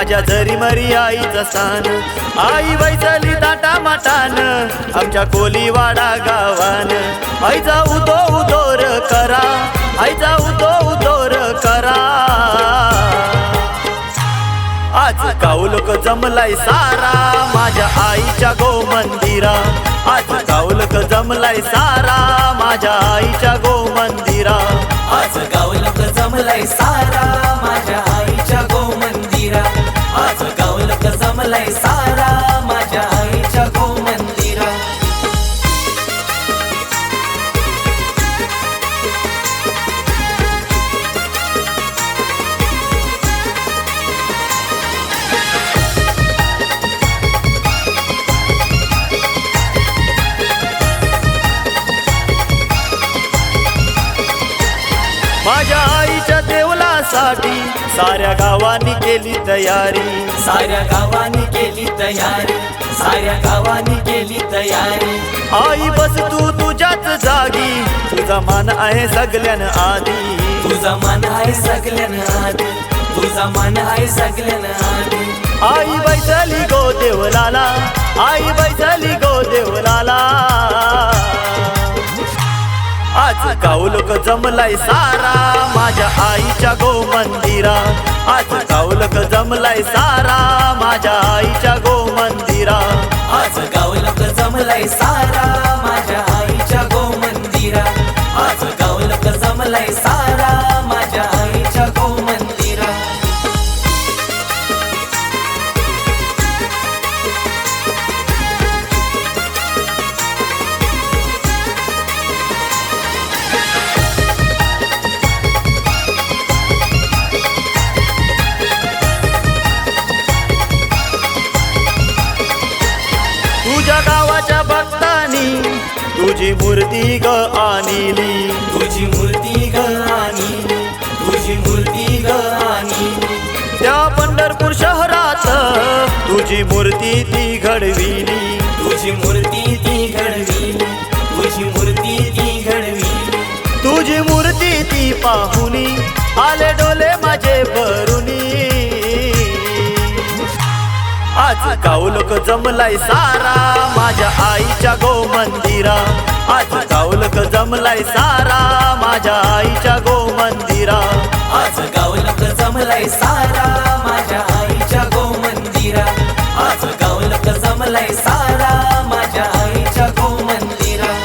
माझ्या जरी मरी आईचं स्थान। आई बैसली ताटा माटान आमच्या कोलीवाडा गावान। आई जाऊ तो उदोर करा, आई जाऊ तो उदोर करा। आज गावलोक जमलाय सारा माझ्या आईच्या गो मंदिरा। आज गावलोक जमलाय सारा माझ्या आईच्या गो मंदिरा। आज गावलोक जमलाय सारा माझ्या आईच्या गो मंदिरा। आज गावलोक जमलाय सारा माझ्या आईच्या गो मंदिरा। माझ्या आईच्या देवलासाठी साऱ्या गावांनी केली तयारी। साऱ्या गावांनी केली तयारी, साऱ्या गावांनी केली तयारी। आई बस तू तुझ्याच जागी, तुझा मान आहे सगळ्यान आधी। तुझा मान आहे सगळ्यान आधी, तुझा मान आहे सगळ्यान आधी। आई बैसली गो देवलाला, आई बैसली गो देवलाला। आज गावलोक जमलाय सारा माझ्या आईच्या गो मंदिरा। आज गावलोक जमलाय सारा माझ्या आईच्या गो मंदिरा। आज गावलोक जमलाय सारा माझ्या आईच्या गो मंदिरा। आज गावलोक जमलाय सारा माझ्या आईच्या गो मंदिरा। तुझ्या गावाच्या भक्तांनी तुझी मूर्ती ग आणली। तुझी मूर्ती ग आणली, तुझी मूर्ती ग आणली। त्या पंढरपूर शहरात तुझी मूर्ती ती घडविली। तुझी मूर्ती ती घडविली, तुझी मूर्ती ती घडविली। तुझी मूर्ती ती पाहुनी आले डोले माझे भरुनी। आज गावलोक जमलाय सारा माझ्या आईच्या गो मंदिरा। आज गावलोक जमलाय सारा माझ्या आईच्या गो मंदिरा। आज गावलोक जमलाय सारा माझ्या आईच्या गो मंदिरा। आज गावलोक जमलाय सारा माझ्या आईच्या गो मंदिरा।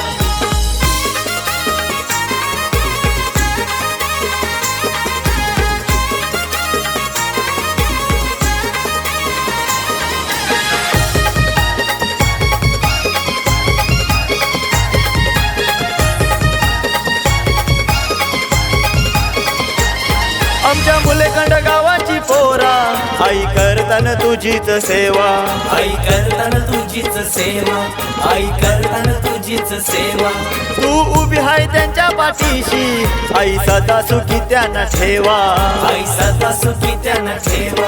आमच्या मुलेखंड गावाची पोरा आई करताना तुझीच सेवा। आई करताना तुझीच सेवा, आई करताना तुझीच सेवा। तू उभी आहे त्यांच्या पाठीशी आई सदा सुखी त्यांना ठेवा। आई सदा सुखी त्यांना ठेवा,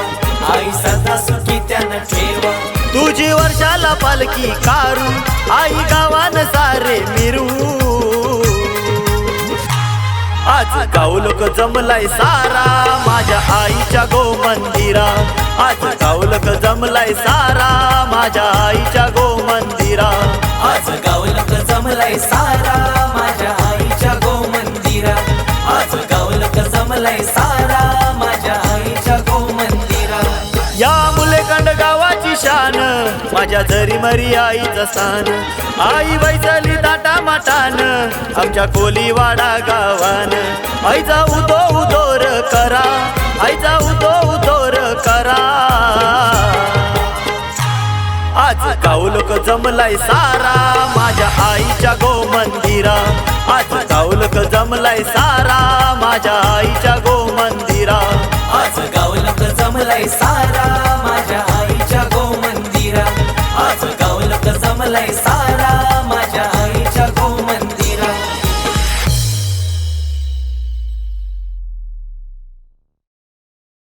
आई सदा सुखी त्यांना ठेवा। तुझी वर्षाला पालखी कारू आई गावान सारे मिरू। आज गावलोक जमलाय सारा माझ्या आईच्या गो मंदिरा। आज गावलोक जमलाय सारा माझ्या आईच्या गो मंदिरा। आज गावलोक जमलाय सारा माझ्या आईच्या गो मंदिरा। आज गावलोक जमलाय सारा माझ्या आईच्या गो मंदिरा। या मुलेखंड गावाची शान माझ्या जरी मरी आईचं स्थान। आई बैसली ताटा माटान आमच्या कोलीवाडा गावान। आई जाऊ तो उदोर करा, आई जाऊ तो उदोर करा। आज गावलोक जमलाय सारा माझ्या आईच्या गो मंदिरा। आज गावलोक जमलाय सारा माझ्या आईच्या गो मंदिरा। आज गावलोक जमलाय सारा माझ्या आईच्या गो मंदिरा। आज गावलोक जमलाय